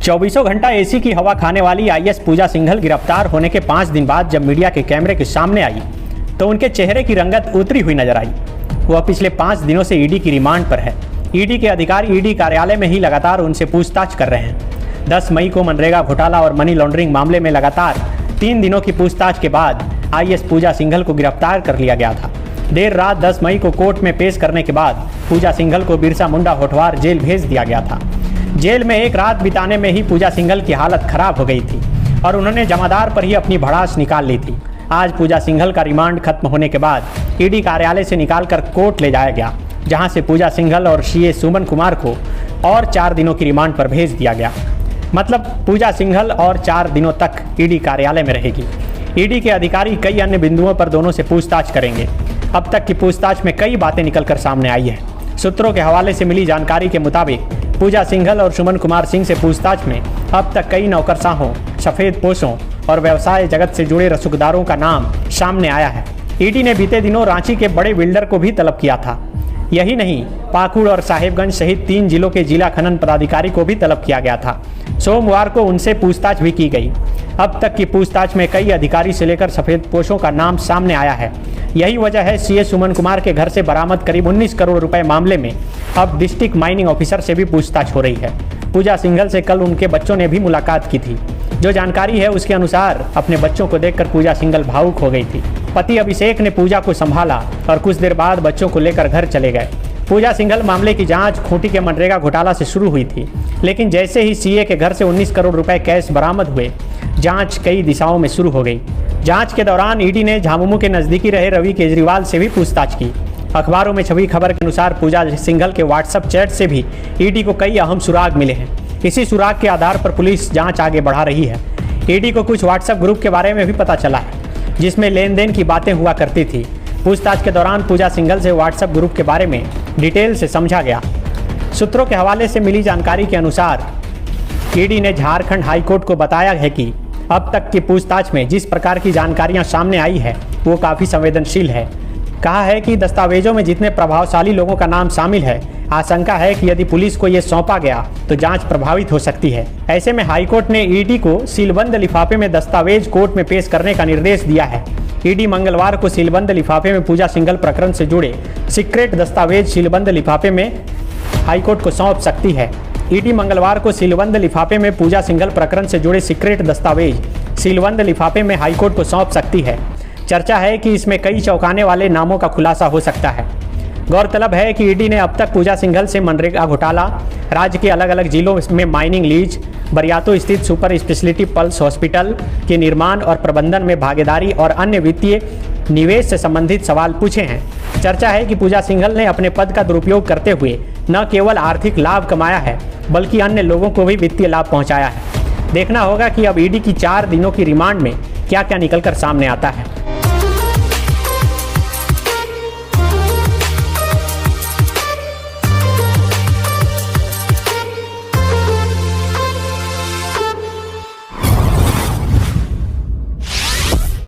24 घंटा एसी की हवा खाने वाली आईएएस पूजा सिंघल गिरफ्तार होने के 5 दिन बाद जब मीडिया के कैमरे के सामने आई तो उनके चेहरे की रंगत उतरी हुई नजर आई। वह पिछले 5 दिनों से ईडी की रिमांड पर है। ईडी के अधिकारी ईडी कार्यालय में ही लगातार उनसे पूछताछ कर रहे हैं। 10 मई को मनरेगा घोटाला और मनी लॉन्ड्रिंग मामले में लगातार 3 दिनों की पूछताछ के बाद आईएएस पूजा सिंघल को गिरफ्तार कर लिया गया था। देर रात 10 मई को कोर्ट में पेश करने के बाद पूजा सिंघल को बिरसा मुंडा होठवार जेल भेज दिया गया था। जेल में एक रात बिताने में ही पूजा सिंघल की हालत खराब हो गई थी और उन्होंने जमादार पर ही अपनी भड़ास निकाल ली थी। आज पूजा सिंघल का रिमांड खत्म होने के बाद ईडी कार्यालय से निकालकर कोर्ट ले जाया गया, जहां से पूजा सिंघल और सीए सुमन कुमार को और 4 दिनों की रिमांड पर भेज दिया गया। मतलब पूजा सिंघल और 4 दिनों तक ईडी कार्यालय में रहेगी। ईडी के अधिकारी कई अन्य बिंदुओं पर दोनों से पूछताछ करेंगे। अब तक की पूछताछ में कई बातें निकलकर सामने आई है। सूत्रों के हवाले से मिली जानकारी के मुताबिक पूजा सिंघल और सुमन कुमार सिंह से पूछताछ में अब तक कई नौकरशाहों, सफेद पोशों और व्यवसाय जगत से जुड़े रसूखदारों का नाम सामने आया है। ईडी ने बीते दिनों रांची के बड़े बिल्डर को भी तलब किया था। यही नहीं, पाकुड़ और साहेबगंज सहित 3 जिलों के जिला खनन पदाधिकारी को भी तलब किया गया था। सोमवार को उनसे पूछताछ भी की गई। अब तक की पूछताछ में कई अधिकारी से लेकर सफेद पोशों का नाम सामने आया है। यही वजह है सीए सुमन कुमार के घर से बरामद करीब 19 करोड़ रुपए मामले में अब डिस्ट्रिक्ट माइनिंग ऑफिसर से भी पूछताछ हो रही है। पूजा सिंघल से कल उनके बच्चों ने भी मुलाकात की थी। जो जानकारी है उसके अनुसार अपने बच्चों को देखकर पूजा सिंघल भावुक हो गई थी। पति अभिषेक ने पूजा को संभाला और कुछ देर बाद बच्चों को लेकर घर चले गए। पूजा सिंघल मामले की जांच खूंटी के मनरेगा घोटाला से शुरू हुई थी, लेकिन जैसे ही सीए के घर से 19 करोड़ रुपए कैश बरामद हुए, जांच कई दिशाओं में शुरू हो गई। जांच के दौरान ईडी ने झामुमो के नजदीकी रहे रवि केजरीवाल से भी पूछताछ की। अखबारों में छपी खबर के अनुसार पूजा सिंघल के व्हाट्सएप चैट से भी ईडी को कई अहम सुराग मिले हैं। इसी सुराग के आधार पर पुलिस जांच आगे बढ़ा रही है। ईडी को कुछ व्हाट्सएप ग्रुप के बारे में भी पता चला है, जिसमें लेन देन की बातें हुआ करती थी। पूछताछ के दौरान पूजा सिंघल से व्हाट्सएप ग्रुप के बारे में डिटेल से समझा गया। सूत्रों के हवाले से मिली जानकारी के अनुसार ईडी ने झारखंड हाईकोर्ट को बताया है कि अब तक की पूछताछ में जिस प्रकार की जानकारियां सामने आई है वो काफ़ी संवेदनशील है। कहा है कि दस्तावेजों में जितने प्रभावशाली लोगों का नाम शामिल है, आशंका है कि यदि पुलिस को ये सौंपा गया तो जांच प्रभावित हो सकती है। ऐसे में हाईकोर्ट ने ईडी को सीलबंद लिफाफे में दस्तावेज कोर्ट में पेश करने का निर्देश दिया है। ईडी मंगलवार को सीलबंद लिफाफे में पूजा सिंघल प्रकरण से जुड़े सीक्रेट दस्तावेज सीलबंद लिफाफे में हाईकोर्ट को सौंप सकती है। ईडी मंगलवार को सीलबंद लिफाफे में पूजा सिंघल प्रकरण से जुड़े सीक्रेट दस्तावेज सीलबंद लिफाफे में हाईकोर्ट को सौंप सकती है। चर्चा है कि इसमें कई चौंकाने वाले नामों का खुलासा हो सकता है। गौरतलब है कि ईडी ने अब तक पूजा सिंघल से मनरेगा घोटाला, राज्य के अलग अलग जिलों में माइनिंग लीज, बरियातो स्थित सुपर स्पेशलिटी पल्स हॉस्पिटल के निर्माण और प्रबंधन में भागीदारी और अन्य वित्तीय निवेश से संबंधित सवाल पूछे हैं। चर्चा है कि पूजा सिंघल ने अपने पद का दुरुपयोग करते हुए न केवल आर्थिक लाभ कमाया है, बल्कि अन्य लोगों को भी वित्तीय लाभ पहुंचाया है। देखना होगा कि अब ईडी की 4 दिनों की रिमांड में क्या क्या निकलकर सामने आता है।